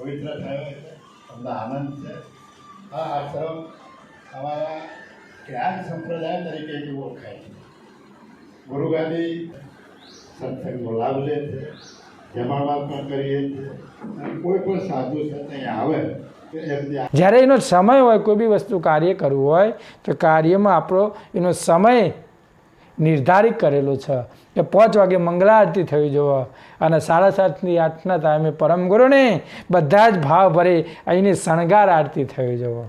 પવિત્ર થયો છે, અમને આનંદ છે. આ આશ્રમ અમારા જ્ઞાન સંપ્રદાય તરીકે બી ઓળખાય છે. ગુરુગાદી સત્સંગનો લાભ લે છે, જમાડવા પણ કરીએ છીએ, અને કોઈ પણ સાધુ સંત અહીંયા આવે તો એમને જ્યારે એનો સમય હોય, કોઈ બી વસ્તુ કાર્ય કરવું હોય તો કાર્યમાં આપણો એનો સમય નિર્ધારિત કરેલો છે કે 5 વાગે મંગળા આરતી થવી જોઈએ અને 7:30 થી 8ના ટાઈમે પરમગુરુને બધા જ ભાવ ભરે અહીંની શણગાર આરતી થવી જોઈએ.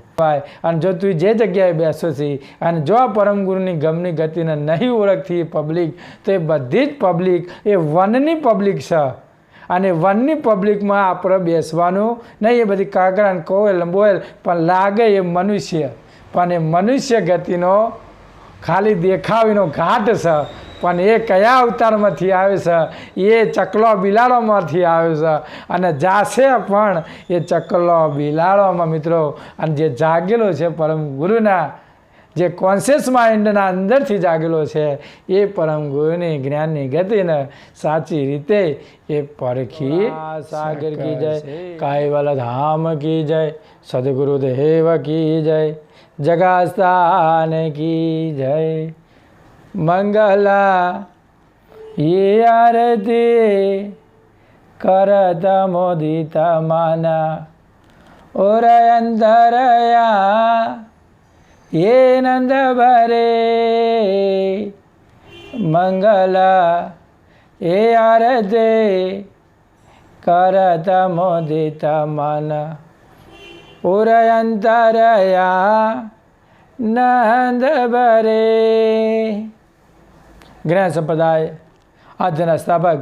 અને જો તું જે જગ્યાએ બેસો છે અને જો આ પરમગુરુની ગમની ગતિને નહીં ઓળખતી પબ્લિક, તો એ બધી જ પબ્લિક એ વનની પબ્લિક છે. અને વનની પબ્લિકમાં આપણે બેસવાનું નહીં. એ બધી કાગડા કોયલ બોયલ પણ લાગે એ મનુષ્ય, પણ એ મનુષ્ય ગતિનો ખાલી દેખાવીનો ઘાટ છે. પણ એ કયા અવતારમાંથી આવે છે? એ ચકલો બિલાડોમાંથી આવે છે અને જાશે પણ એ ચકલો બિલાડોમાં મિત્રો. અને જે જાગેલો છે પરમ ગુરુના, જે કોન્શિયસ માઇન્ડના અંદરથી જાગેલો છે, એ પરમ ગુરુની જ્ઞાનની ગતિને સાચી રીતે એ પરખી. સાગર કી જય, કાયવાલા ધામ કી જય, સદગુરુદેવ કી જય, જગાસ્થાન કી જય. મંગલા ये आरती करत मोदित माना और अंतरया ये नंद भरे. मंगला ये आरती करत मोदित माना और अंतरया नंद भरे. જ્ઞાન સંપ્રદાય આદ્યના સ્થાપક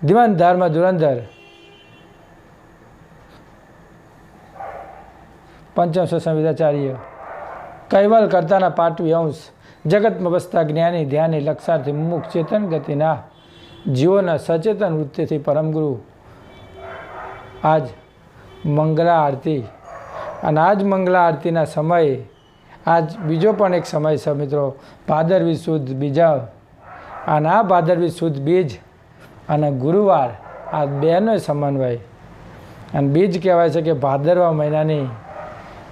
દિવાન ધર્મ ધુરંધર પંચમ સંવિદાચાર્ય કૈવલ કરતાના પાટવી અંશ જગતમાં વસતા જ્ઞાની ધ્યાની લક્ષાર્થી મુખ ચેતન ગતિના જીવોના સચેતન વૃત્તિથી પરમગુરુ આજ મંગલા આરતી. અને આજ મંગલા આરતીના સમયે આજ બીજો પણ એક સમય છે મિત્રો, ભાદરવી સુદ બીજા. અને આ ભાદરવી સુદ બીજ અને ગુરુવાર આ બેનો સમન્વય. અને બીજ કહેવાય છે કે ભાદરવા મહિનાની.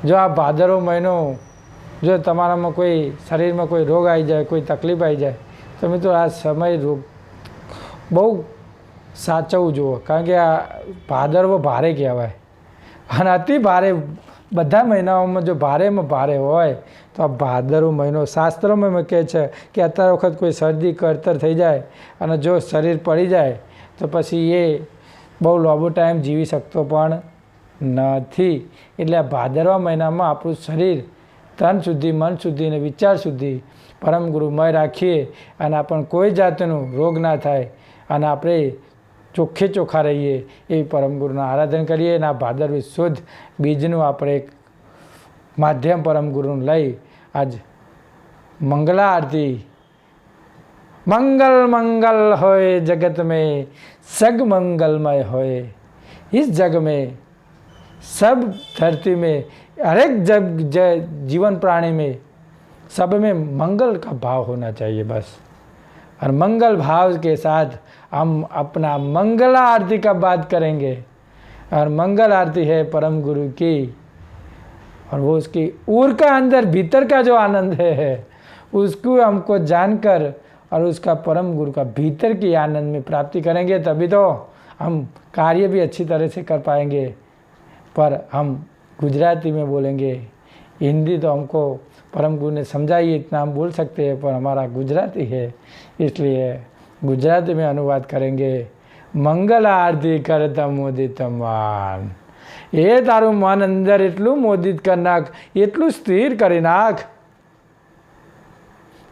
જો આ ભાદરવો મહિનો જો તમારામાં કોઈ શરીરમાં કોઈ રોગ આવી જાય, કોઈ તકલીફ આવી જાય, તો મિત્રો આ સમય રોગ બહુ સાચવવું જુઓ. કારણ કે આ ભાદરવો ભારે કહેવાય અને અતિ ભારે. બધા મહિનાઓમાં જો ભારેમાં ભારે હોય તો આ ભાદરવો મહિનો શાસ્ત્રોમાં કહે છે કે અત્યારે વખત કોઈ શરદી કરતર થઈ જાય અને જો શરીર પડી જાય તો પછી એ બહુ લાંબો ટાઈમ જીવી શકતો પણ નથી. એટલે આ ભાદરવા મહિનામાં આપણું શરીર તન શુદ્ધિ, મન શુદ્ધિ અને વિચાર શુદ્ધિ પરમ ગુરુમય રાખીએ અને આપણને કોઈ જાતનું રોગ ના થાય અને આપણે ચોખ્ખે ચોખ્ખા રહીએ એવી પરમગુરુના આરાધન કરીએ. અને આ ભાદરવી શુદ્ધ બીજનું આપણે એક માધ્યમ પરમગુરુનું લઈ આજ મંગલા આરતી. મંગલ મંગલ હોય જગત में सग मंगलमय होए. इस जग में सब धरती में हर एक जग जीवन प्राणी में सब में मंगल का भाव होना चाहिए बस. और मंगल भाव के साथ हम अपना मंगला आरती का बात करेंगे. और मंगल आरती है परम गुरु की, और वो उसकी ऊर का अंदर भीतर का जो आनंद है उसको हमको जानकर और उसका परम गुरु का भीतर की आनंद में प्राप्ति करेंगे, तभी तो हम कार्य भी अच्छी तरह से कर पाएंगे. पर हम गुजराती में बोलेंगे, हिंदी तो हमको परम गुरु ने समझाई, इतना हम बोल सकते हैं, पर हमारा गुजराती है इसलिए गुजराती में अनुवाद करेंगे. મંગલ આરતી કરતા મોદિત મન. એ તારું મન અંદર એટલું મોદિત કરી નાખ, એટલું સ્થિર કરી નાખ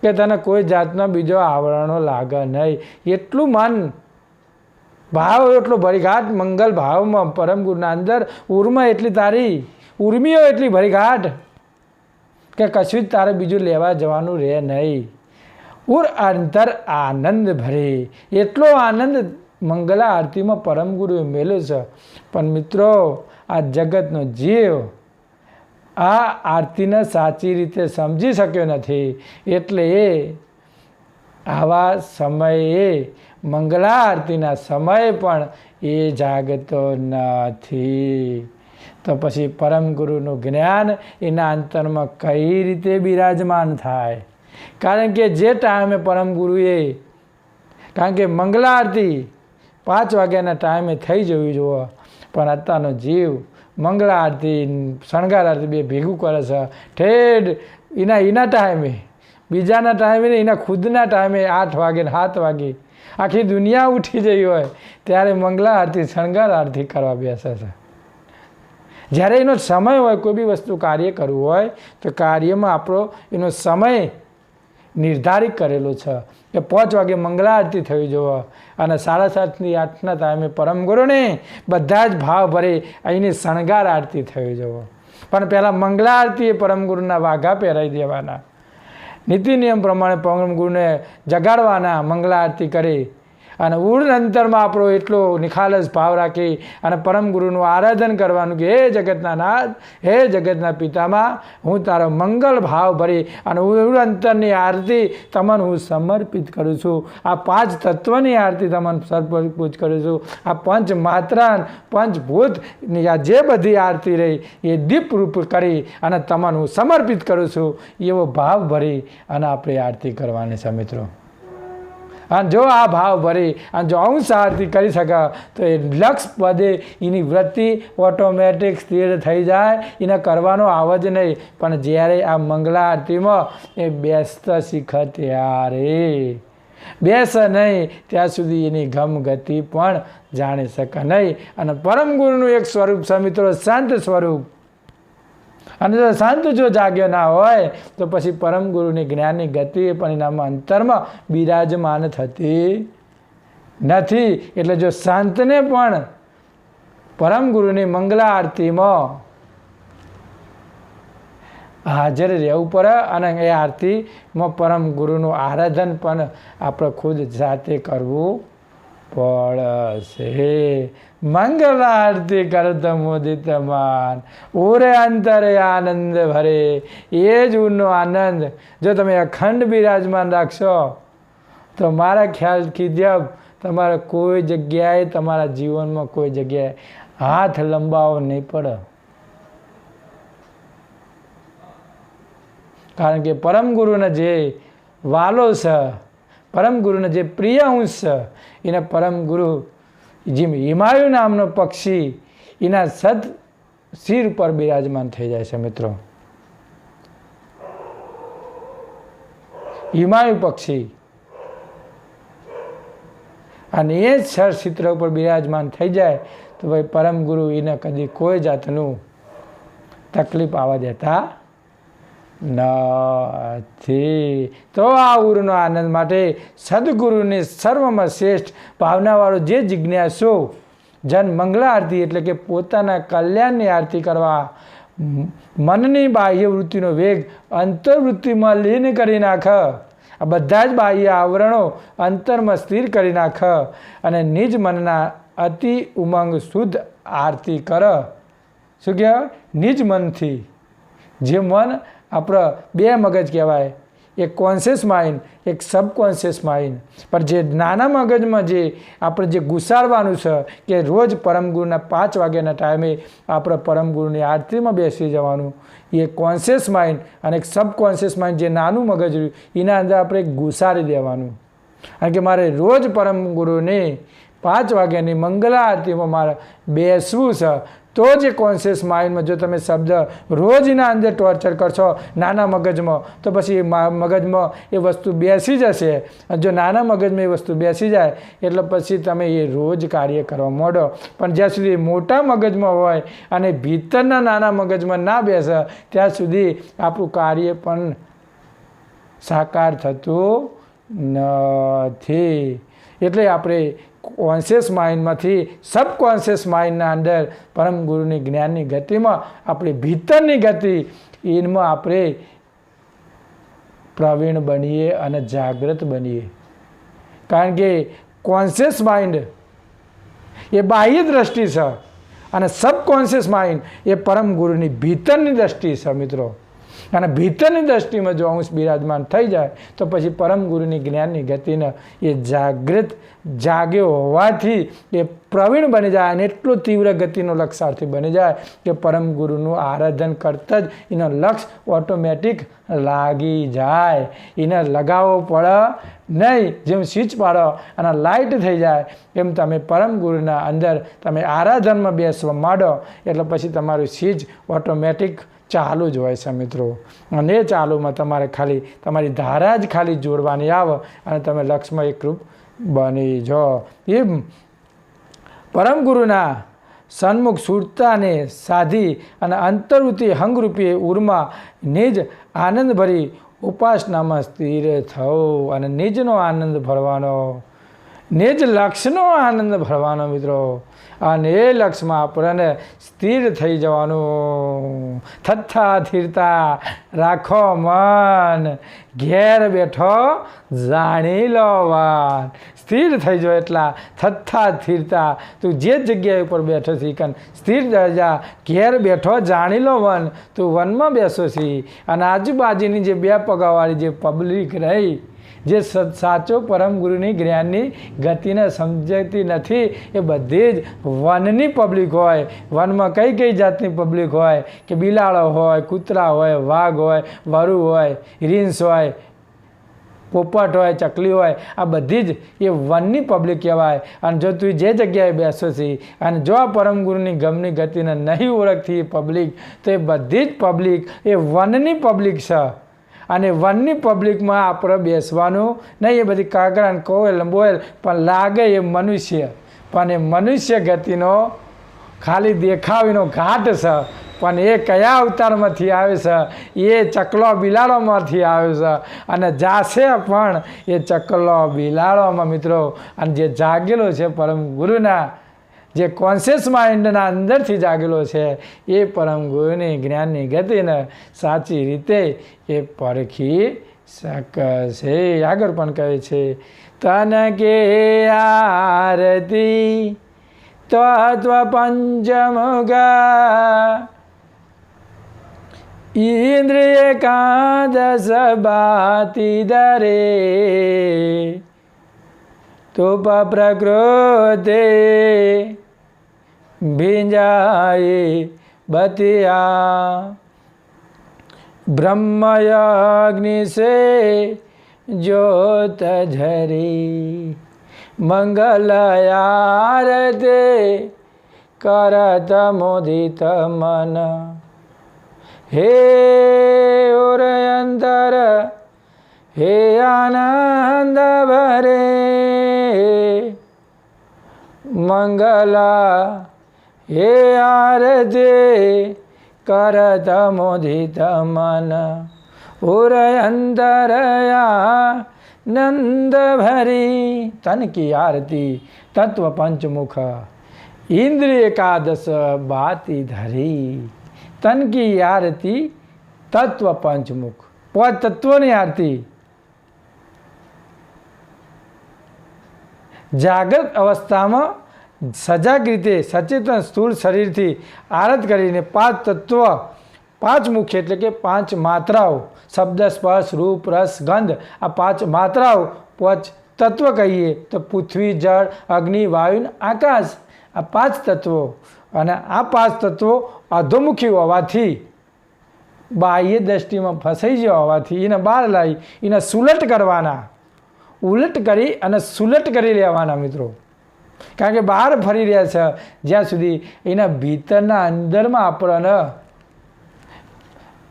કે તને કોઈ જાતનો બીજો આવરણો લાગે નહીં. એટલું મન ભાવ એટલો ભરીઘાટ મંગલ ભાવમાં પરમ ગુરુના અંદર ઉર્મા એટલી તારી ઉર્મિઓ એટલી ભરીઘાટ કે કશું જ તારે બીજું લેવા જવાનું રહે નહીં. ઉર અંતર આનંદ ભરે. એટલો આનંદ મંગલા આરતીમાં પરમ ગુરુએ મેળ્યો છે. પણ મિત્રો આ જગતનો જીવ આ આરતીને સાચી રીતે સમજી શક્યો નથી, એટલે એ આવા સમયે મંગળા આરતીના સમયે પણ એ જાગતો નથી. તો પછી પરમ ગુરુનું જ્ઞાન એના અંતરમાં કઈ રીતે બિરાજમાન થાય? કારણ કે જે ટાઈમે પરમ ગુરુએ, કારણ કે મંગળા આરતી 5 વાગ્યાના ટાઈમે થઈ જવી જોઈએ, પણ અત્યારનો જીવ મંગળા આરતી શણગાર આરતી બે ભેગું કરે છે. ઠેઠ એના ટાઈમે, બીજાના ટાઈમે ને એના ખુદના ટાઈમે 8 વાગે 7 વાગે આખી દુનિયા ઉઠી જઈ હોય ત્યારે મંગળા આરતી શણગાર આરતી કરવા બેસે છે. જ્યારે એનો સમય હોય, કોઈ બી વસ્તુ કાર્ય કરવું હોય તો કાર્યમાં આપણો એનો સમય નિર્ધારિત કરેલો છે કે 5 વાગે મંગળા આરતી થવી જોઈએ અને 7:30 થી 8ના ટાઈમે પરમ ગુરુને બધા જ ભાવ ભરે અહીંની શણગાર આરતી થવી જોઈએ. પણ પહેલાં મંગળા આરતીએ પરમ ગુરુના વાઘા પહેરાવી દેવાના, નીતિ નિયમ પ્રમાણે પરમ ગુરુને જગાડવાના, મંગળા આરતી કરી અને ઉડ અંતરમાં આપણો એટલો નિખાલસ ભાવ રાખી અને પરમ ગુરુનું આરાધન કરવાનું કે હે જગતના નાથ, હે જગતના પિતામાં, હું તારો મંગલ ભાવ ભરી અને ઉડ અંતરની આરતી તમને હું સમર્પિત કરું છું. આ 5 તત્વની આરતી તમને સમર્પિત કરું છું. આ પંચ માત્રા, પંચભૂતની આ જે બધી આરતી રહી એ દીપરૂપ કરી અને તમને હું સમર્પિત કરું છું. એવો ભાવ ભરી અને આપણે આરતી કરવાની છે મિત્રો. અને જો આ ભાવ ભરી અને જો અંશ આરતી કરી શકે તો એ લક્ષ પદે એની વૃત્તિ ઓટોમેટિક સ્થિર થઈ જાય, એને કરવાનો આવ જ નહીં. પણ જ્યારે આ મંગળા આરતીમાં એ બેસતા શીખે ત્યારે બેસે નહીં ત્યાં સુધી એની ગતિ પણ જાણી શકે નહીં. અને પરમ ગુરુનું એક સ્વરૂપ છે મિત્રો, શાંત સ્વરૂપ. અને જો શાંત જો જાગ્યો ના હોય તો પછી પરમ ગુરુની જ્ઞાનની ગતિ પણ એનામાં અંતરમાં બિરાજમાન થતી નથી. એટલે જો શાંતને પણ પરમ ગુરુની મંગળા આરતીમાં હાજર રહેવું પડે અને એ આરતીમાં પરમ ગુરુનું આરાધન પણ આપણે ખુદ જાતે કરવું પડશે. મંગળા આરતી કરત મોદિત માન, ઓરે અંતરે આનંદ ભરે. એ જ ઉનો આનંદ જો તમે અખંડ બિરાજમાન રાખશો તો મારા ખ્યાલથી જબ તમારે કોઈ જગ્યાએ, તમારા જીવનમાં કોઈ જગ્યાએ હાથ લંબાવો નહીં પડે. કારણ કે પરમ ગુરુના જે વાલો છે, પરમ ગુરુના જે પ્રિય અંશ છે, એના પરમ ગુરુ જેમ હિમાયુ નામનો પક્ષી એના શિર પર બિરાજમાન થઈ જાય છે મિત્રો. હિમાયુ પક્ષી અને એ જ ચિત્ર ઉપર બિરાજમાન થઈ જાય તો ભાઈ પરમ ગુરુ એને કદી કોઈ જાતનું તકલીફ આવવા દેતા નથી. તો આ ઉરનો આનંદ માટે સદગુરુની સર્વમાં શ્રેષ્ઠ ભાવનાવાળો જે જિજ્ઞાસુ જન મંગળા આરતી એટલે કે પોતાના કલ્યાણની આરતી કરવા મનની બાહ્ય વૃત્તિનો વેગ અંતર્વૃત્તિમાં લીન કરી નાખે, આ બધા જ બાહ્ય આવરણો અંતરમાં સ્થિર કરી નાખે અને નિજ મનના અતિ ઉમંગ શુદ્ધ આરતી કરે. શું કહેવાય? નિજ મનથી. જે મન આપણે 2 મગજ કહેવાય, એક કોન્શિયસ માઇન્ડ, એક સબકોન્શિયસ માઇન્ડ. પણ જે નાના મગજમાં જે આપણે જે ઘુસાડવાનું છે કે રોજ પરમ ગુરુના 5 વાગ્યાના ટાઈમે આપણે પરમ ગુરુની આરતીમાં બેસી જવાનું, એ કોન્શિયસ માઇન્ડ અને એક સબકોન્શિયસ માઇન્ડ જે નાનું મગજ રહ્યું એના અંદર આપણે ઘુસાડી દેવાનું. કારણ કે મારે રોજ પરમ ગુરુને 5 વાગ્યાની મંગળા આરતીમાં મારે બેસવું છે. તો જે કોન્શિયસ માઇન્ડમાં જો તમે શબ્દ રોજના અંદર ટોર્ચર કરશો નાના મગજમાં તો પછી એ મગજમાં એ વસ્તુ બેસી જશે. જો નાના મગજમાં એ વસ્તુ બેસી જાય એટલે પછી તમે એ રોજ કાર્ય કરવા માંડો. પણ જ્યાં સુધી મોટા મગજમાં હોય અને ભીતરના નાના મગજમાં ના બેસે ત્યાં સુધી આપણું કાર્ય પણ સાકાર થતું નથી. એટલે આપણે કોન્શિયસ માઇન્ડમાંથી સબકોન્શિયસ માઇન્ડના અંદર પરમ ગુરુની જ્ઞાનની ગતિમાં આપણી ભીતરની ગતિ એમાં આપણે પ્રવીણ બનીએ અને જાગૃત બનીએ. કારણ કે કોન્શિયસ માઇન્ડ એ બાહ્ય દ્રષ્ટિ છે અને સબકોન્શિયસ માઇન્ડ એ પરમ ગુરુની ભીતરની દ્રષ્ટિ છે મિત્રો. અને ભીતરની દ્રષ્ટિમાં જો અંશ બિરાજમાન થઈ જાય તો પછી પરમ ગુરુની જ્ઞાનની ગતિને એ જાગ્યો હોવાથી એ પ્રવીણ બની જાય અને એટલો તીવ્ર ગતિનો લક્ષાર્થી બની જાય કે પરમ ગુરુનું આરાધન કરતા જ એનો લક્ષ ઓટોમેટિક લાગી જાય, એને લગાવવો પડે નહીં. જેમ સ્વિચ પાડો અને લાઇટ થઈ જાય એમ તમે પરમ ગુરુના અંદર તમે આરાધનમાં બેસવા માંડો એટલે પછી તમારું સ્વિચ ઓટોમેટિક ચાલુ જ હોય છે મિત્રો. અને એ ચાલુમાં તમારે ખાલી તમારી ધારા જ ખાલી જોડવાની આવે અને તમે લક્ષમાં એકરૂપ બની જાઓ. એમ પરમ ગુરુના સન્મુખ સુરતાને સાધી અને અંતર્વૃત્તિ હંગરૂપી ઉર્મા નિજ આનંદભરી ઉપાસનામાં સ્થિર થવું અને નિજનો આનંદ ભરવાનો, નિજ લક્ષનો આનંદ ભરવાનો મિત્રો. અને એ લક્ષમાં આપણને સ્થિર થઈ જવાનું. થથ્થા થીરતા રાખો મન, ઘેર બેઠો જાણી લો વાન. સ્થિર થઈ જાઓ એટલા થથ્થા થીરતા, તું જે જગ્યાએ ઉપર બેઠો છી કન સ્થિર જા, ઘેર બેઠો જાણી લો વન, તું વનમાં બેસો છી. અને આજુબાજુની જે બે પગાવાળી જે પબ્લિક રહી જે સાચો પરમ ગુરુની જ્ઞાનની ગતિને સમજતી નથી એ બધી જ વનની પબ્લિક હોય. વનમાં કઈ કઈ જાતની પબ્લિક હોય કે બિલાડો હોય, કૂતરા હોય, વાઘ હોય, વરુ હોય, રીંછ હોય, પોપટ હોય, ચકલી હોય, આ બધી જ એ વનની પબ્લિક કહેવાય. અને જો તું જે જગ્યાએ બેસો છે અને જો આ પરમ ગુરુની ગમની ગતિને નહીં ઓળખતી એ પબ્લિક તો એ બધી જ પબ્લિક એ વનની પબ્લિક છે. અને વનની પબ્લિકમાં આપણે બેસવાનું નહીં. એ બધી કાગડા કોયલ બોયલ પણ લાગે એ મનુષ્ય, પણ એ મનુષ્ય ગતિનો ખાલી દેખાવીનો ઘાટ છે. પણ એ કયા અવતારમાંથી આવે છે? એ ચકલો બિલાડોમાંથી આવે છે અને જાશે પણ એ ચકલો બિલાડોમાં મિત્રો. અને જે જાગેલો છે પરમ ગુરુના જે કોન્શિયસ માઇન્ડના અંદરથી જાગેલો છે એ પરમ ગુરુની જ્ઞાનની ગતિને સાચી રીતે એ પરખી શકશે. આગળ પણ કહે છે તન કે આરતી તત્વ પંચમુગા ઇન્દ્રિય એકાદશ બાતી દરે તુપ પ્રકૃતિ ભીંજાય બતિયા બ્રહ્મયગ્નિ સે જ્યોત ઝરી મંગલ આરતે કરત મોદિત મન હે ઓરયંતર હે આનંદ ભરે મંગલા હે આરતે કરત મોદિત મન ઉરયંતરયા નંદ ભરી. તન કી આરતી તત્વ પંચમુખ ઇન્દ્રિય એકાદશ બાતી ધરી. તન કી આરતી તત્વ પંચમુખ, પાંચ તત્વોની આરતી જાગૃત અવસ્થામાં સજાગ રીતે સચેતન સ્થૂળ શરીરથી આરત કરીને પાંચ તત્વ, પાંચ મુખ્ય એટલે કે પાંચ માત્રાઓ શબ્દ સ્પર્શ રૂપ રસ ગંધ, આ પાંચ માત્રાઓ પાંચ તત્વ કહીએ તો પૃથ્વી જળ અગ્નિ વાયુ આકાશ, આ પાંચ તત્વો. અને આ પાંચ તત્વો અધોમુખી હોવાથી બાહ્ય દ્રષ્ટિમાં ફસાઈ ગયા હોવાથી એને બહાર લાવી એને સુલટ કરવાના, ઉલટ કરી અને સુલટ કરી લેવાના મિત્રો. કારણ કે બહાર ફરી રહ્યા છે જ્યાં સુધી એના ભીતરના અંદરમાં આપણને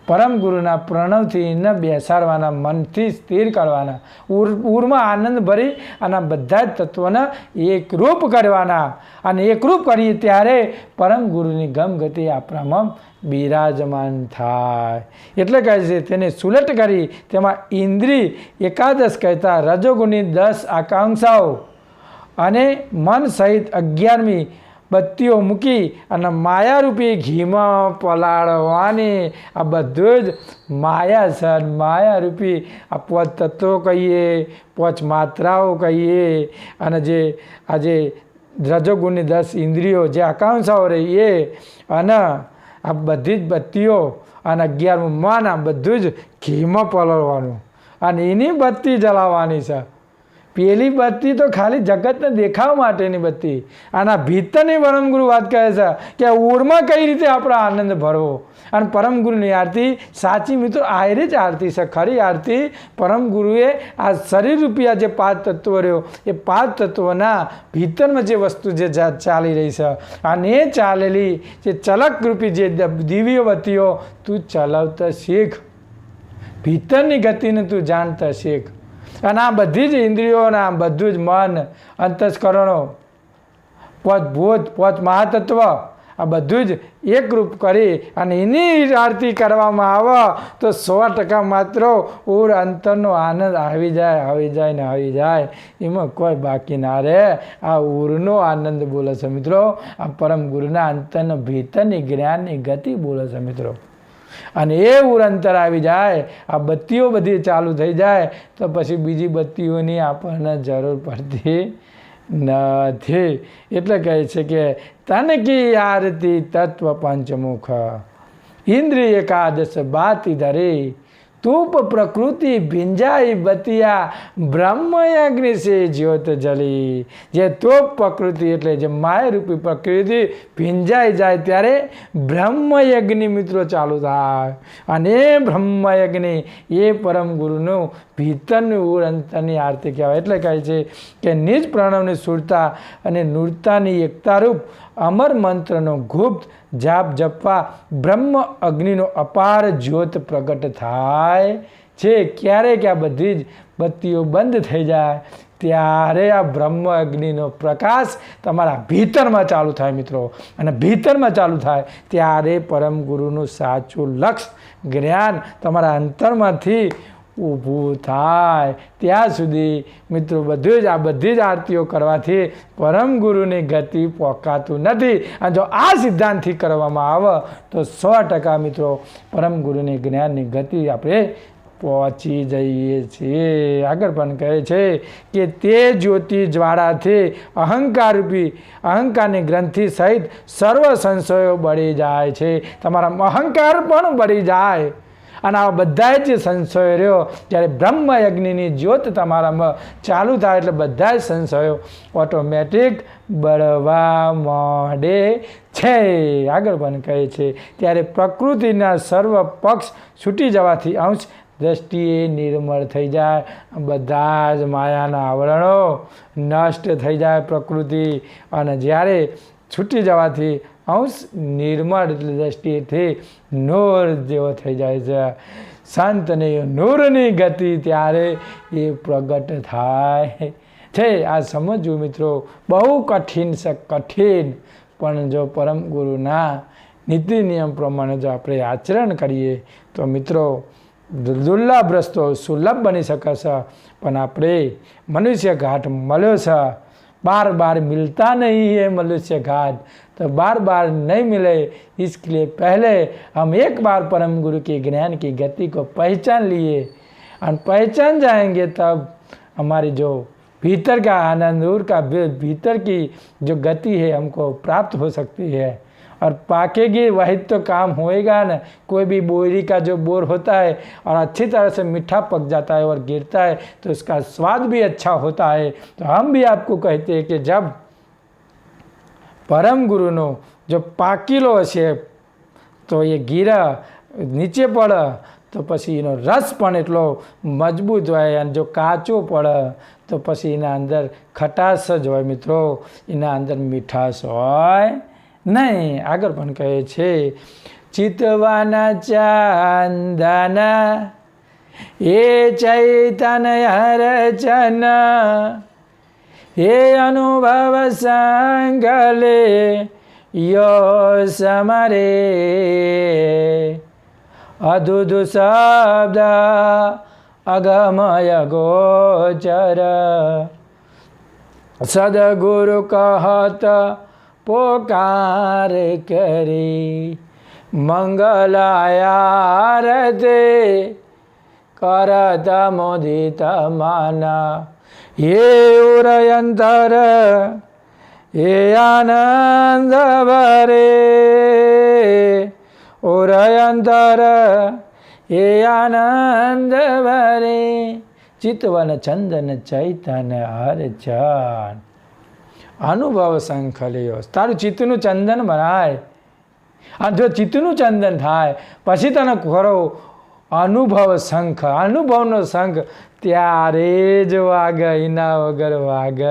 પરમ ગુરુના પ્રણવથી એને બેસાડવાના, મનથી સ્થિર કરવાના, ઉરમાં આનંદ ભરી અને બધા જ તત્વોને એકરૂપ કરવાના. અને એકરૂપ કરીએ ત્યારે પરમ ગુરુની ગમગતિ આપણામાં બિરાજમાન થાય. એટલે કહે છે તેને સુલટ કરી તેમાં ઇન્દ્રિય એકાદશ કહેતા રજોગુણની 10 આકાંક્ષાઓ અને મન સહિત 11મી બત્તીઓ મૂકી અને માયારૂપી ઘીમાં પલાળવાની. આ બધું જ માયા છે. માયારૂપી આ પાંચ તત્વો કહીએ, પાંચ માત્રાઓ કહીએ અને જે આજે રજોગુણની 10 ઇન્દ્રિયો જે આકાંક્ષાઓ રહી એ અને આ બધી જ બત્તીઓ અને 11મું મન આ બધું જ ઘીમાં પલળવાનું અને એની બત્તી જલાવવાની છે. પેલી બત્તી તો ખાલી જગતને દેખાવા માટેની બત્તી. આના ભીતરની પરમગુરુ વાત કહે છે કે ઉરમાં કઈ રીતે આપણો આનંદ ભરવો. અને પરમગુરુની આરતી સાચી મિત્રો આયરી જ આરતી છે. ખરી આરતી પરમગુરુએ આ શરીર રૂપિયા જે 5 તત્વો રહ્યો એ 5 તત્વોના ભીતરમાં જે વસ્તુ જે ચાલી રહી છે અને એ ચાલેલી જે ચલકરૂપી જે દિવ્ય બત્તીઓ તું ચલાવતા શીખ. ભીતરની ગતિને તું જાણતા શીખ. અને આ બધી જ ઇન્દ્રિયોના બધું જ મન અંતસ્કરણો પોત ભૂત પોત મહાતત્વ આ બધું જ એકરૂપ કરી અને એની આરતી કરવામાં આવે તો 100% માત્ર ઓર અંતરનો આનંદ આવી જાય ને આવી જાય. એમાં કોઈ બાકી ના રહે. આ ઉરનો આનંદ બોલે છે મિત્રો. આ પરમ ગુરુના અંતરનો ભીતરની જ્ઞાનની ગતિ બોલે છે મિત્રો. અને એ ઉર અંતર આવી જાય, આ બત્તીઓ બધી ચાલુ થઈ જાય તો પછી બીજી બત્તીઓની આપણને જરૂર પડતી નથી. એટલે કહે છે કે તનકી આરતી તત્વ પંચમુખ ઇન્દ્રિય એકાદશ બાતી ધરી तूप प्रकृति भिंजाई बतिया ब्रह्म अग्नि से ज्योत जली. जे तूप प्रकृति એટલે જે માય રૂપી પ્રકૃતિ ભીંજાઈ જાય ત્યારે બ્રહ્મ યજ્ઞ મિત્રો ચાલુ થાય. અને બ્રહ્મ યજ્ઞ એ પરમ ગુરુનું ભીતરનું અંતરની આરતી કહેવાય. એટલે કહે છે કે નિજ પ્રણવની સુરતા અને નૂરતાની એકતારૂપ અમર મંત્રનો ગુપ્ત જાપ જપવા બ્રહ્મ અગ્નિનો અપાર જ્યોત પ્રગટ થાય છે. ક્યારેક આ બધી જ બત્તીઓ બંધ થઈ જાય ત્યારે આ બ્રહ્મ અગ્નિનો પ્રકાશ તમારા ભીતરમાં ચાલુ થાય મિત્રો. અને ભીતરમાં ચાલુ થાય ત્યારે પરમ ગુરુનું સાચું લક્ષ્ય જ્ઞાન તમારા અંતરમાંથી ઊભું થાય. ત્યાં સુધી મિત્રો બધું જ આ બધી જ આરતીઓ કરવાથી પરમ ગુરુની ગતિ પોકાતું નથી. અને જો આ સિદ્ધાંતથી કરવામાં આવે તો 100% મિત્રો પરમ ગુરુની જ્ઞાનની ગતિ આપણે પહોંચી જઈએ છીએ. આગળ પણ કહે છે કે તે જ્યોતિ જ્વાળાથી અહંકારરૂપી અહંકારની ગ્રંથિ સહિત સર્વ સંશયો બળી જાય છે. તમારા અહંકાર પણ બળી જાય. અને આ બધા જ સંશયો રહ્યો જ્યારે બ્રહ્મ યજ્ઞની જ્યોત તમારામાં ચાલુ થાય એટલે બધા જ સંશયો ઓટોમેટિક બળવા માંડે છે. આગળ પણ કહે છે ત્યારે પ્રકૃતિના સર્વ પક્ષ છૂટી જવાથી અંશ દ્રષ્ટિએ નિર્મળ થઈ જાય. બધા જ માયાના આવરણો નષ્ટ થઈ જાય પ્રકૃતિ. અને જ્યારે છૂટી જવાથી અંશ નિર્મળ એટલે દ્રષ્ટિએથી નૂર જેવો થઈ જાય છે. સંતની નૂરની ગતિ ત્યારે એ પ્રગટ થાય છે. આ સમજવું મિત્રો બહુ કઠિન છે, કઠિન. પણ જો પરમ ગુરુના નીતિ નિયમ પ્રમાણે જો આપણે આચરણ કરીએ તો મિત્રો દુર્લભ રસ્તો સુલભ બની શકે છે. પણ આપણે મનુષ્ય ઘાટ મળ્યો છે, बार बार मिलता नहीं है मनुष्य घाट, तो बार बार नहीं मिले इसके लिए पहले हम एक बार परम गुरु के ज्ञान की गति को पहचान लिए और पहचान जाएंगे तब हमारी जो भीतर का आनंद और का भीतर की जो गति है हमको प्राप्त हो सकती है और पाकेगी वही तो काम होएगा ना. कोई भी बोरी का जो बोर होता है और अच्छी तरह से मीठा पक जाता है और गिरता है तो उसका स्वाद भी अच्छा होता है. तो हम भी आपको कहते हैं कि जब परम गुरु नो जो पाकीलो है तो ये गिरा नीचे पड़े तो पछी एनो रस पण एटलो मजबूत होय अने जो काचो पड़े तो पछी एना अंदर खटास ज होय मित्रों, एना अंदर मीठास होय नहीं. आगर पण कहे छे चितवाना चांदना ए चैतन्य रचन हे अनुभव संगले यो समरे अद्भुत शब्द अगमय गोचर सदगुरु कहत पोकार करी मंगल आरते करत मोदित माना ये उरयंतर ये आनंद भरे उरयंतर અંતર એ આનંદ ભરે ચિતવન ચંદન ચૈતન હરચન. અનુભવ શંખ લ્યો. તારું ચિત્તનું ચંદન બનાય. અને જો ચિત્તનું ચંદન થાય પછી તને ખરો અનુભવ શંખ, અનુભવનો શંખ ત્યારે જ વાગ, એના વગર વાગ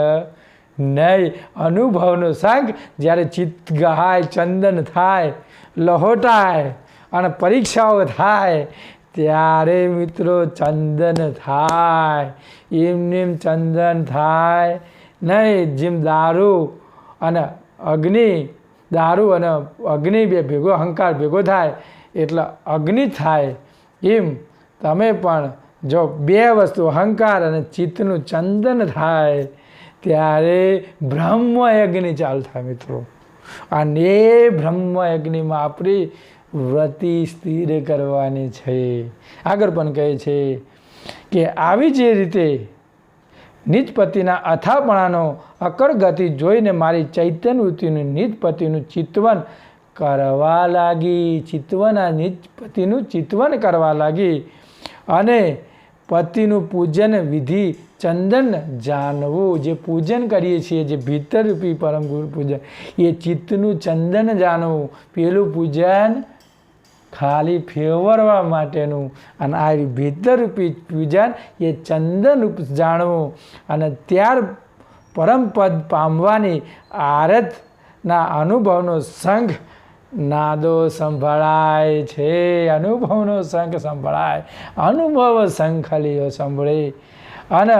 નહીં. અનુભવનો શંખ જ્યારે ચિત્ત ગહાય, ચંદન થાય, લહોટાય અને પરીક્ષાઓ થાય ત્યારે મિત્રો ચંદન થાય. એમને ચંદન થાય નહીં. જેમ દારૂ અને અગ્નિ, દારૂ અને અગ્નિ બે ભેગો, અહંકાર ભેગો થાય એટલે અગ્નિ થાય. એમ તમે પણ જો બે વસ્તુ અહંકાર અને ચિત્તનું ચંદન થાય ત્યારે બ્રહ્મયજ્ઞ ચાલુ થાય મિત્રો. અને એ બ્રહ્મયજ્ઞમાં આપણી વ્રતિ સ્થિર કરવાની છે. આગળ પણ કહે છે કે આવી જે રીતે નિજપતિના અથાપણાનો અકળ ગતિ જોઈને મારી ચૈતન્યવૃત્તિનું નિજપતિનું ચિત્વન કરવા લાગી. ચિત્વના નિજપતિનું ચિત્વન કરવા લાગી અને પતિનું પૂજન વિધિ ચંદન જાણવું. જે પૂજન કરીએ છીએ, જે ભીતરરૂપી પરમ ગુરુ પૂજન, એ ચિત્તનું ચંદન જાણવું. પેલું પૂજન ખાલી ફેરવવા માટેનું, અને આ ભીતરરૂપી પૂજન એ ચંદનરૂપ જાણવું. અને ત્યાર પરમપદ પામવાની આરતના અનુભવનો સંઘ નાદો સંભળાય છે. અનુભવનો શંખ સંભળાય, અનુભવ શંખલીઓ સંભળે. અને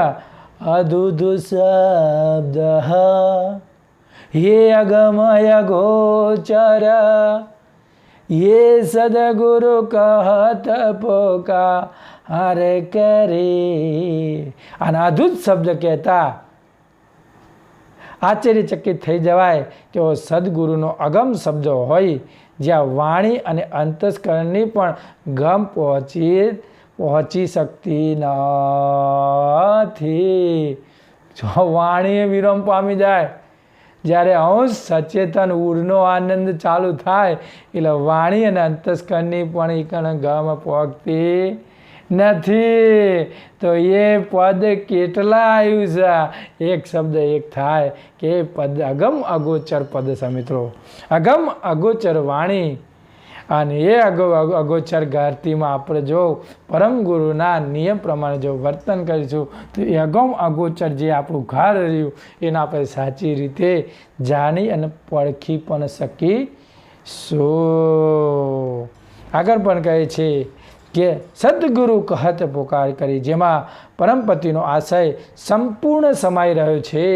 અદુધુ શબ્દ હે અગમય ગોચર ये सदगुरु कहत पोकार करे. અને અદ્ભુત શબ્દ કહેતા આશ્ચર્યચકિત થઈ જવાય કે સદગુરુનો અગમ શબ્દ હોય, જ્યાં વાણી અને અંતસ્કરણની પણ ગમ પહોંચી શકતી નથી. જો વાણીએ વિરામ પામી જાય, જ્યારે અંશ સચેતન ઉરનો આનંદ ચાલુ થાય એટલે વાણી અને અંતસ્કરની પણ એકણ ગમ પહોંચતી નથી. તો એ પદ કેટલા આવ્યું છે? એક શબ્દ એક થાય કે પદ અગમ અગોચર પદ છે મિત્રો. અગમ અગોચર વાણી અને એ અગોચર ગારતીમાં આપણે જો પરમ ગુરુના નિયમ પ્રમાણે જો વર્તન કરીશું તો એ અગમ અગોચર જે આપણું ઘર રહ્યું એને આપણે સાચી રીતે જાણી અને પરખી પણ શકીશું. આગળ પણ કહે છે કે સદગુરુ કહત પોકાર કરી, જેમાં પરમપતિનો આશય સંપૂર્ણ સમાઈ રહ્યો છે.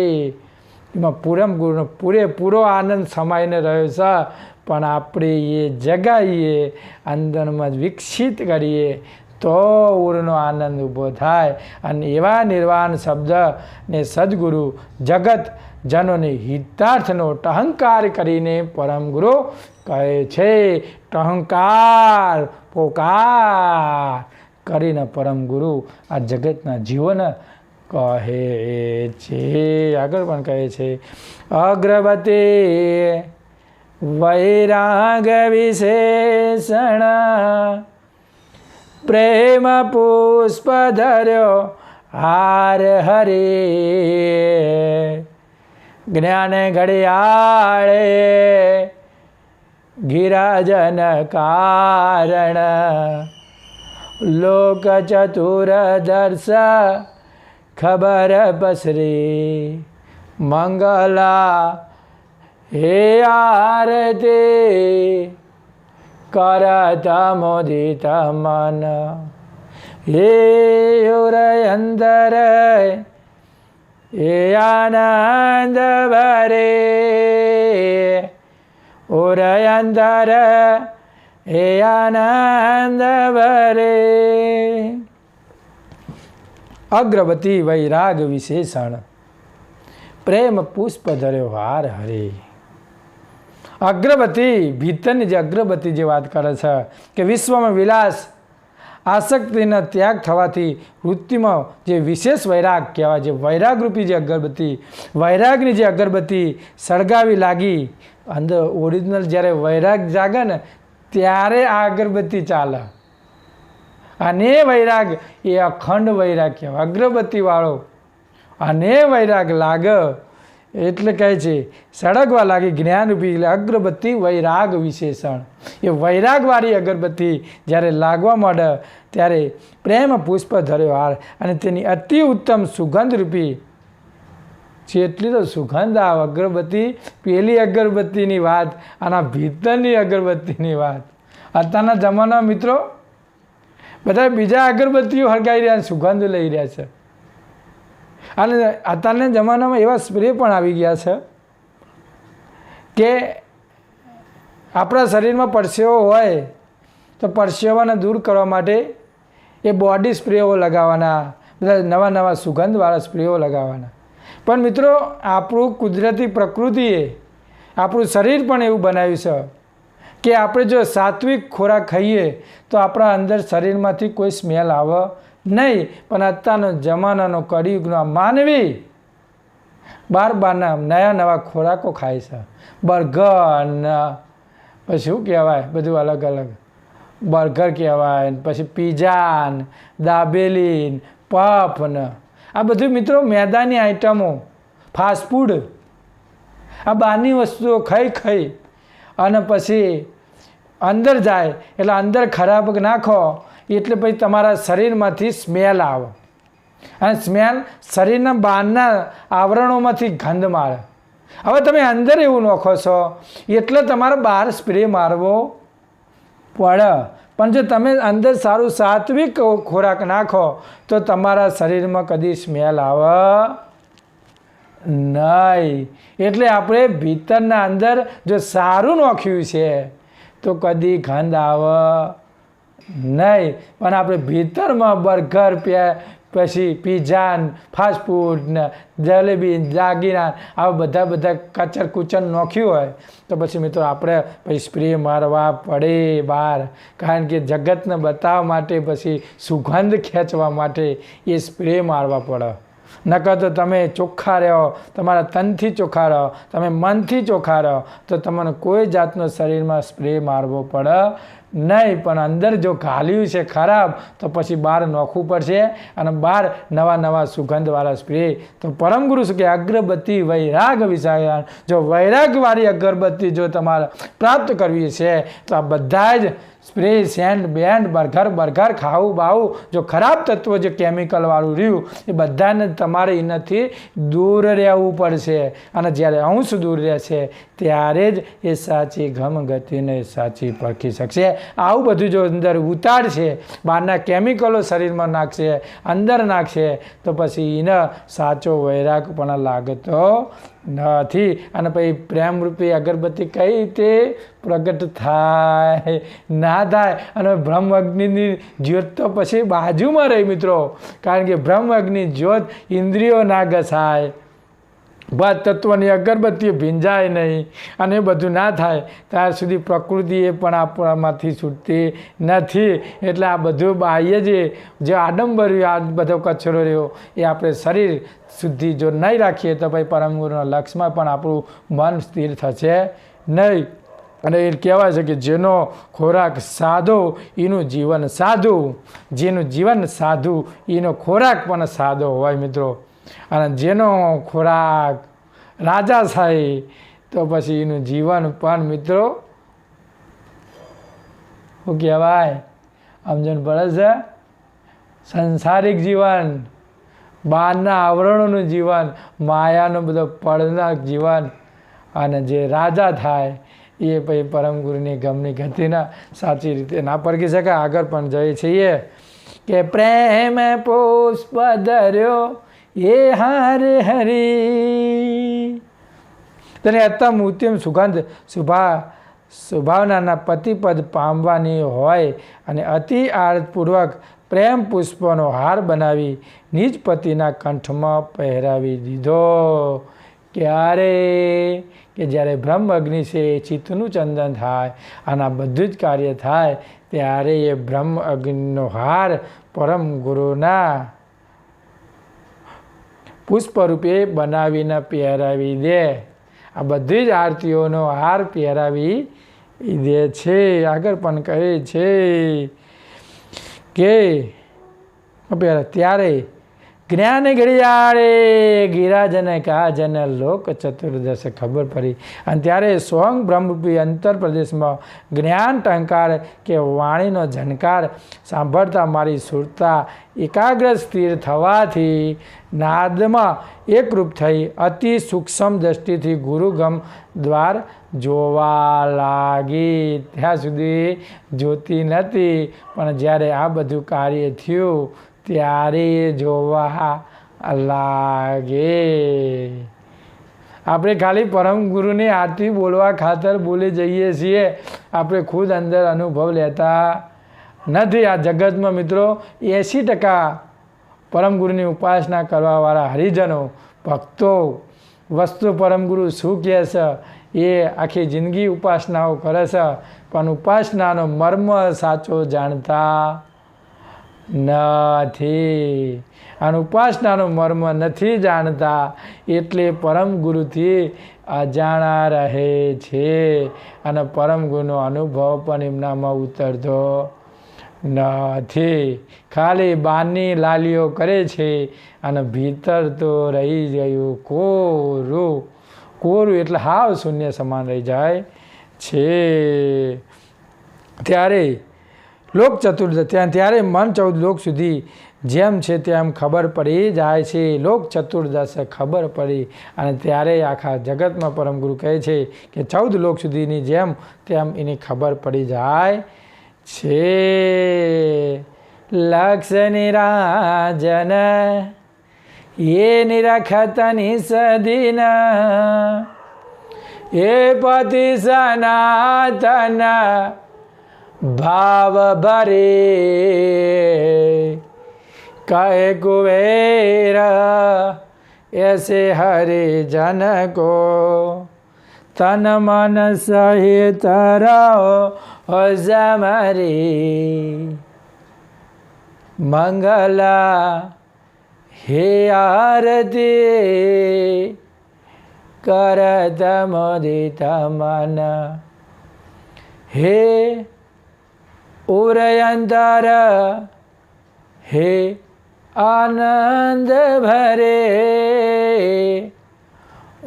એમાં પરમ ગુરુનો પૂરેપૂરો આનંદ સમાઈને રહ્યો છે. પણ આપણે એ જગાઈએ, અંદરમાં વિકસિત કરીએ તો ઉરનો આનંદ ઊભો થાય. અને એવા નિર્વાણ શબ્દને સદગુરુ જગત જનોને હિતાર્થનો ટહંકાર કરીને પરમ ગુરુ કહે છે. ટહંકાર પોકાર કરીને પરમ ગુરુ આ જગતના જીવન કહે છે. આગળ પણ કહે છે અગ્રવતી વૈરાગ વિશેષણ પ્રેમ પુષ્પ ધર્યો હાર હરે જ્ઞાન ઘડિયાળે ગિરાજન કારણ લોક ચતુર દર્શ ખબર પસરી મંગલા હે આરતી કરત મોદિત મન હે ઉરયંદર હે આનંદ ભરે ઉરયંદર હે આનંદ ભરે. અગ્રવતી વૈરાગ વિશેષણ પ્રેમ પુષ્પ ધર્યો હાર હરે. અગ્રવતી ભીતરની જે અગ્રવતી જે વાત કરે છે કે વિશ્વમાં વિલાસ આસક્તિનો ત્યાગ થવાથી વૃત્તિમાં જે વિશેષ વૈરાગ કહેવાય, જે વૈરાગરૂપી જે અગરબત્તી, વૈરાગની જે અગરબત્તી સળગાવી લાગી, અંદર ઓરિજિનલ જ્યારે વૈરાગ જાગે ને ત્યારે આ અગરબત્તી ચાલે. અને વૈરાગ એ અખંડ વૈરાગ કહેવાય, અગરબત્તીવાળો. અને વૈરાગ લાગે એટલે કહે છે સળગવા લાગે જ્ઞાનરૂપી એટલે અગરબત્તી વૈરાગ વિશેષણ. એ વૈરાગવાળી અગરબત્તી જ્યારે લાગવા માંડે ત્યારે પ્રેમ પુષ્પ ધર્યો હાર અને તેની અતિ ઉત્તમ સુગંધરૂપી જેટલી તો સુગંધ આવે અગરબત્તી, પેલી અગરબત્તીની વાત અને ભીતરની અગરબત્તીની વાત. અત્યારના જમાનામાં મિત્રો બધા બીજા અગરબત્તીઓ હળગાવી રહ્યા સુગંધ લઈ રહ્યા છે. અને અત્યારના જમાનામાં એવા સ્પ્રે પણ આવી ગયા છે કે આપણા શરીરમાં પરસેવો હોય તો પરસેવાને દૂર કરવા માટે એ બોડી સ્પ્રેઓ લગાવવાના, બધા નવા નવા સુગંધવાળા સ્પ્રેઓ લગાવવાના. પણ મિત્રો આપણું કુદરતી પ્રકૃતિએ આપણું શરીર પણ એવું બનાવ્યું છે કે આપણે જો સાત્વિક ખોરાક ખાઈએ તો આપણા અંદર શરીરમાંથી કોઈ સ્મેલ આવે નહીં. પણ અત્યારનો જમાનાનો કળિયુગનો માનવી બારના નવા ખોરાકો ખાય છે. બર્ગર ને પછી શું કહેવાય બધું અલગ અલગ બર્ગર કહેવાય, પછી પીઝા ને દાબેલી પફ ને આ બધું મિત્રો મેદાની આઈટમો, ફાસ્ટફૂડ, આ બહારની વસ્તુઓ ખાઈ અને પછી અંદર જાય એટલે અંદર ખરાબ નાખો એટલે પછી તમારા શરીરમાંથી સ્મેલ આવે અને સ્મેલ શરીરના બહારના આવરણોમાંથી ગંધ મારે. હવે તમે અંદર એવું નાખો છો એટલે તમારે બહાર સ્પ્રે મારવો પડે. પણ જો તમે અંદર સારું સાત્વિક ખોરાક નાખો તો તમારા શરીરમાં કદી સ્મેલ આવે નહીં. એટલે આપણે ભીતરના અંદર જો સારું નાખ્યું છે તો કદી ગંધ આવે નહીં. પણ આપણે ભીતરમાં બર્ગર પછી પીઝા ફાસ્ટફૂડ ને જલેબી દાગીના આવા બધા કચર કુચર નાખ્યું હોય તો પછી મિત્રો આપણે પછી સ્પ્રે મારવા પડે બહાર. કારણ કે જગતને બતાવવા માટે પછી સુગંધ ખેંચવા માટે એ સ્પ્રે મારવા પડે. નકર તો તમે ચોખ્ખા રહો, તમારા તનથી ચોખ્ખા રહો, તમે મનથી ચોખ્ખા રહો તો તમને કોઈ જાતનો શરીરમાં સ્પ્રે મારવો પડે નહીં. પણ અંદર જો ઘાલ્યું છે ખરાબ તો પછી બહાર નોખવું પડશે અને બહાર નવા સુગંધવાળા સ્પ્રે. તો પરમગુરુ શું કે અગરબત્તી વૈરાગ વિષય. જો વૈરાગવાળી અગરબત્તી જો તમારે પ્રાપ્ત કરવી છે તો આ બધા જ સ્પ્રે સેન્ટ બેન્ડ બર્ગર ખાવું બાવું જો ખરાબ તત્વો જે કેમિકલવાળું રહ્યું એ બધાને તમારે એનાથી દૂર રહેવું પડશે. અને જ્યારે અંશ દૂર રહેશે ત્યારે જ એ સાચી ગમગતિને સાચી પરખી શકશે. આવું બધું જો અંદર ઉતારશે, બહારના કેમિકલો શરીરમાં નાખશે, અંદર નાખશે તો પછી એને સાચો વૈરાગ પણ લાગતો નથી. અને પછી પ્રેમરૂપી અગરબત્તી કઈ રીતે પ્રગટ થાય ના થાય. અને બ્રહ્મ અગ્નિની જ્યોત તો પછી બાજુમાં રહી મિત્રો. કારણ કે બ્રહ્મ અગ્નિ જ્યોત ઇન્દ્રિયો ના ઘસાય, બસ તત્વની અગરબત્તીઓ ભીંજાય નહીં અને એ બધું ના થાય ત્યાર સુધી પ્રકૃતિ એ પણ આપણામાંથી છૂટતી નથી. એટલે આ બધું બાહ્ય જે આડંબર આ બધો કચરો રહ્યો એ આપણે શરીર શુદ્ધિ જો નહીં રાખીએ તો ભાઈ પરમગુરુના લક્ષમાં પણ આપણું મન સ્થિર થશે નહીં. અને એ કહેવાય છે કે જેનો ખોરાક સાદો એનું જીવન સાધું, જેનું જીવન સાધું એનો ખોરાક પણ સાદો હોય મિત્રો. અને જેનો ખોરાક રાજાશાહી તો પછી એનું જીવન પણ મિત્રો શું કહેવાય સમજણ પડે છે સંસારિક જીવન, બહારના આવરણોનું જીવન, માયાનું બધો પડનાર જીવન. અને જે રાજા થાય એ પછી પરમગુરુની ગમની ગતિના સાચી રીતે ના પરખી શકાય. આગળ પણ જઈએ છીએ કે પ્રેમ પુષ્પ ધર્યો એ હારે હરી તેને અત્તમ ઉત્તમ સુગંધ સુભાવનાના પતિપદ પામવાની હોય અને અતિ આર્તપૂર્વક પ્રેમ પુષ્પનો હાર બનાવી નિજ પતિના કંઠમાં પહેરાવી દીધો. ક્યારે કે જ્યારે બ્રહ્મ અગ્નિ છે એ ચિત્તનું ચંદન થાય અને આ બધું જ કાર્ય થાય ત્યારે એ બ્રહ્મ અગ્નિનો હાર પરમ ગુરુના પુષ્પરૂપે બનાવીને પહેરાવી દે. આ બધી જ આરતીઓનો હાર પહેરાવી એ દે છે. આગળ પણ કહે છે કે ત્યારે જ્ઞાન ઘડિયાળે ગિરાજન કાજન લોક ચતુર્દશ ખબર પડી. અને ત્યારે સ્વયં બ્રહ્મરૂપી અંતર પ્રદેશમાં જ્ઞાન ટંકાર કે વાણીનો ઝનકાર સાંભળતા મારી સુરતા એકાગ્ર સ્થિર થવાથી નાદમાં એકરૂપ થઈ અતિ સૂક્ષ્મ દ્રષ્ટિથી ગુરુગમ દ્વાર જોવા લાગી. ત્યાં સુધી જોતી નથી, પણ જ્યારે આ બધું કાર્ય થયું ત્યારે જોવા લાગે. આપણે ખાલી પરમ ગુરુની આરતી બોલવા ખાતર બોલી જઈએ છીએ, આપણે ખુદ અંદર અનુભવ લેતા નથી. આ જગતમાં મિત્રો 80% પરમ ગુરુની ઉપાસના કરવાવાળા હરિજનો ભક્તો વસ્તુ પરમ ગુરુ શું કહે છે એ આખી જિંદગી ઉપાસનાઓ કરે છે, પણ ઉપાસનાનો મર્મ સાચો જાણતા નથી. અને ઉપાસનાનો મર્મ નથી જાણતા એટલે પરમ ગુરુથી અજાણા રહે છે, અને પરમ ગુરુનો અનુભવ પણ એમનામાં ઉતરતો નથી. ખાલી બહારની લાલીઓ કરે છે અને ભીતર તો રહી ગયું કોરું. કોરું એટલે હાવ શૂન્ય સમાન રહી જાય છે. ત્યારે લોક ચતુર્દશ ત્યારે મન 14 લોક સુધી જેમ છે તેમ ખબર પડી જાય છે. લોક ચતુર્દશ ખબર પડી અને ત્યારે આખા જગતમાં પરમ ગુરુ કહે છે કે 14 લોક સુધીની જેમ તેમ એની ખબર પડી જાય છે. લક્ષ નિરાજન એ નિરખતની સદીન એ પતિ સનાતન ભાવ ભરે કહે કુબેર ऐसे हरे जन को तन मन सहित रहो जमरी मंगला हे आरती करत मोदित मन हे उरयंतर हे आनंद भरे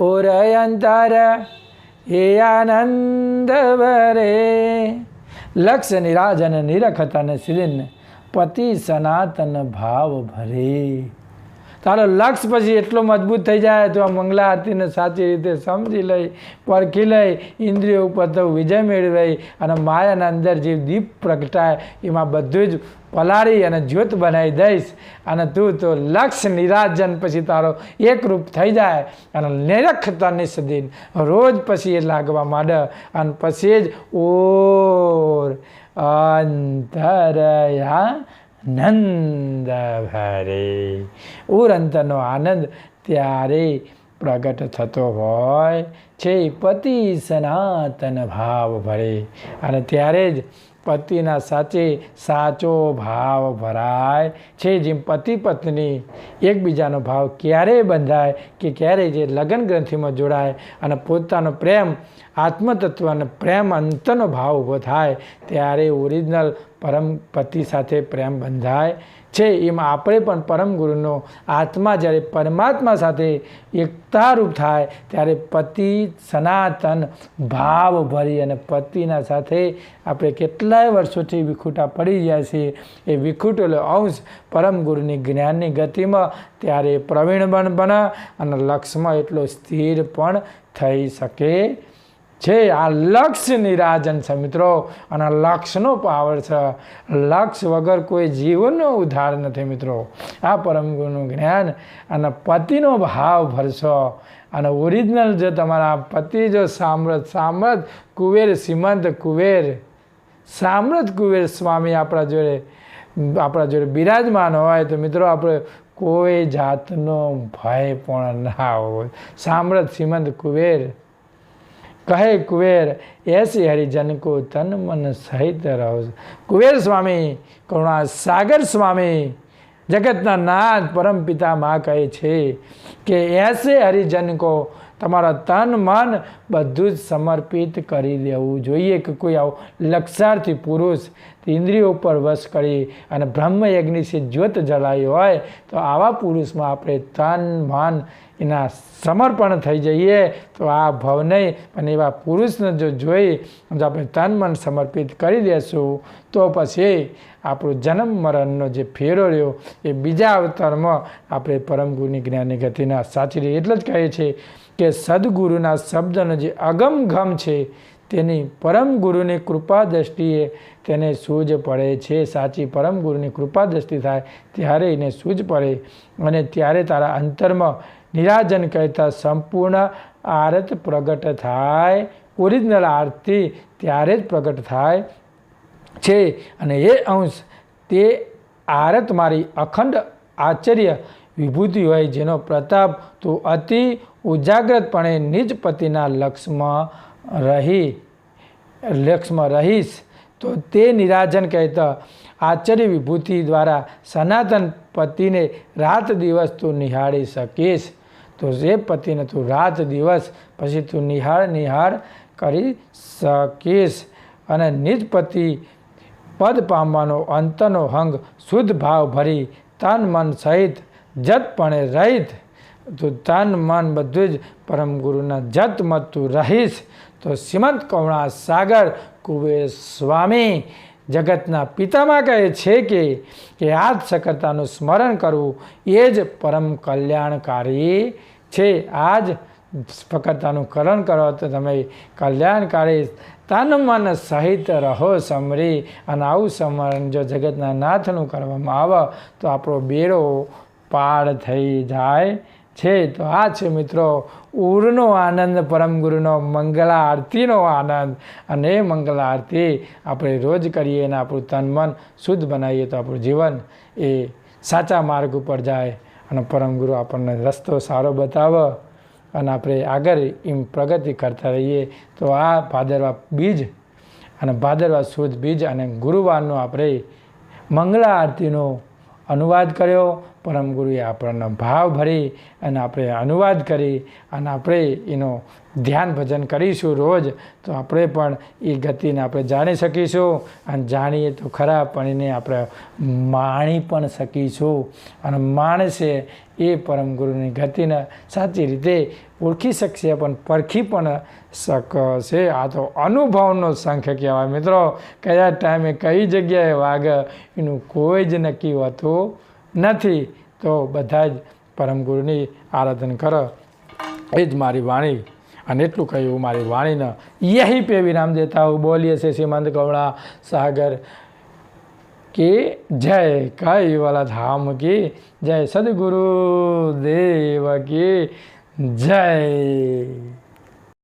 उरयंतर हे आनंद भरे लक्ष निराजन निरखतन सिदिन पति सनातन भाव भरे. તારો લક્ષ પછી એટલો મજબૂત થઈ જાય તો આ મંગલા આરતીને સાચી રીતે સમજી લઈ, પરખી લઈ, ઇન્દ્રિયો ઉપર તો વિજય મેળવાઈ અને માયાના અંદર જે દીપ પ્રગટાય એમાં બધું જ પલાળી અને જ્યોત બનાવી દઈશ અને તું તો લક્ષ નિરાજન પછી તારો એકરૂપ થઈ જાય અને નિરખતાની સદીન રોજ પછી એ લાગવા માંડે અને પછી જ ઓર અંતરયા નંદ ભરે ઉરંતરનો આનંદ ત્યારે પ્રગટ થતો હોય છે. પતિ સનાતન ભાવ ભરે અને ત્યારે જ પતિના સાચો ભાવ ભરાય છે. જેમ પતિ પત્ની એકબીજાનો ભાવ ક્યારે બંધાય કે ક્યારે જે લગ્ન ગ્રંથિમાં જોડાય અને પોતાનો પ્રેમ આત્મતત્વ અને પ્રેમ અંતરનો ભાવ ઊભો થાય ત્યારે ઓરિજિનલ પરમ પતિ સાથે પ્રેમ બંધાય છે. એમાં આપણે પણ પરમ ગુરુનો આત્મા જ્યારે પરમાત્મા સાથે એકતારૂપ થાય ત્યારે પતિ સનાતન ભાવ ભરી અને પતિના સાથે આપણે કેટલાય વર્ષોથી વિખૂટા પડી ગયા છીએ. એ વિખૂટેલો અંશ પરમ ગુરુની જ્ઞાનની ગતિમાં ત્યારે પ્રવીણ પણ બને અને લક્ષમાં એટલો સ્થિર પણ થઈ શકે છે. આ લક્ષ નિરાજન છે મિત્રો અને લક્ષનો પાવર છે. લક્ષ વગર કોઈ જીવનનો ઉદ્ધાર નથી મિત્રો. આ પરમ ગુરુનું જ્ઞાન અને પતિનો ભાવ ભરશો અને ઓરિજિનલ જો તમારા પતિ જો સામ્રત કુબેર શ્રીમંત કુબેર સામ્રત કુબેર સ્વામી આપણા જોડે બિરાજમાન હોય તો મિત્રો આપણે કોઈ જાતનો ભય પણ ના હોય. સામ્રત શ્રીમંત કુબેર કહે કુબેર એસી હરિજન કો તન મન સહિત રહો. કુબેર સ્વામી કરુણા સાગર સ્વામી જગતના નાથ પરમ પિતા માં કહે છે કે એસે હરિજન કો તમારા તન મન બધું જ સમર્પિત કરી દેવું જોઈએ કે કોઈ આવો લક્ષાર્થી પુરુષ ઇન્દ્રિયો ઉપર વશ કરી અને બ્રહ્મયજ્ઞથી જ્યોત જલાવી હોય તો આવા પુરુષમાં આપણે તન મન એના સમર્પણ થઈ જઈએ તો આ ભવને અને એવા પુરુષને જો જોઈ જો આપણે તન મન સમર્પિત કરી દેશું તો પછી આપણો જન્મ મરણનો જે ફેરો રહ્યો એ બીજા અવતારમાં આપણે પરમગુરુની જ્ઞાનની ગતિના સાચી રહી. એટલે જ કહે છે કે સદગુરુના શબ્દનો જે અગમઘમ છે તેની પરમ ગુરુની કૃપા દ્રષ્ટિએ તેને સૂઝ પડે છે. સાચી પરમ ગુરુની કૃપા દ્રષ્ટિ થાય ત્યારે એને સૂઝ પડે અને ત્યારે તારા અંતરમાં નિરાજન કહેતા સંપૂર્ણ આરત પ્રગટ થાય. ઓરિજિનલ આરતી ત્યારે જ પ્રગટ થાય છે અને એ અંશ તે આરત મારી અખંડ આશ્ચર્ય વિભૂતિ હોય જેનો પ્રતાપ તું અતિ ઉજાગ્રતપણે નિજ પતિના લક્ષમાં રહીશ તો તે નિરાજન કહેતા આશ્ચર્ય વિભૂતિ દ્વારા સનાતન પતિને રાત દિવસ તું નિહાળી શકીશ. તો એ પતિને તું રાત દિવસ પછી તું નિહાળ કરી શકીશ અને નિજ પતિ પદ પામવાનો અંતનો હંગ શુદ્ધ ભાવ ભરી તન મન સહિત જતપણે રહિત તો તન મન બધું જ પરમ ગુરુના જતમત તું રહીશ તો શ્રીમદ કરુણા સાગર કુબેર સ્વામી જગતના પિતામાં કહે છે કે આ જ સકર્તાનું સ્મરણ કરવું એ જ પરમ કલ્યાણકારી છે. આ જ સકર્તાનું કરણ કરો તો તમે કલ્યાણકારી તન મન સહિત રહો સમરી અને આવું સ્મરણ જો જગતના નાથનું કરવામાં આવે તો આપણો બેડો પાર થઈ જાય છે. તો આ છે મિત્રો ઉરનો આનંદ પરમ ગુરુનો મંગલા આરતીનો આનંદ અને એ મંગલા આરતી આપણે રોજ કરીએ અને આપણું તન મન શુદ્ધ બનાવીએ તો આપણું જીવન એ સાચા માર્ગ ઉપર જાય અને પરમ ગુરુ આપણને રસ્તો સારો બતાવે અને આપણે આગળ એમ પ્રગતિ કરતા રહીએ. તો આ ભાદરવા બીજ અને ભાદરવા સુદ બીજ અને ગુરુવારનો આપણે મંગલા આરતીનો અનુવાદ કર્યો. પરમ ગુરુએ આપણને ભાવ ભરી અને આપણે અનુવાદ કરી અને આપણે એનો ધ્યાન ભજન કરીશું રોજ તો આપણે પણ એ ગતિને આપણે જાણી શકીશું અને જાણીએ તો ખરા પણ એને આપણે માણી પણ શકીશું અને માણસે એ પરમ ગુરુની ગતિને સાચી રીતે ઓળખી શકશે પણ પરખી પણ શકશે. આ તો અનુભવનો સંખ કહેવાય મિત્રો. કયા ટાઈમે કઈ જગ્યાએ વાગે એનું કોઈ જ નક્કી હોતું નથી. તો બધા જ પરમ ગુરુની આરાધન કરો એ જ મારી વાણી અને એટલું કહ્યું મારી વાણીને યહી પે વિરામ દેતા હું બોલીએ છે શ્રીમદ કરુણા સાગર કે જય કૈવલ ધામ की जय सदगुरु देव की जय.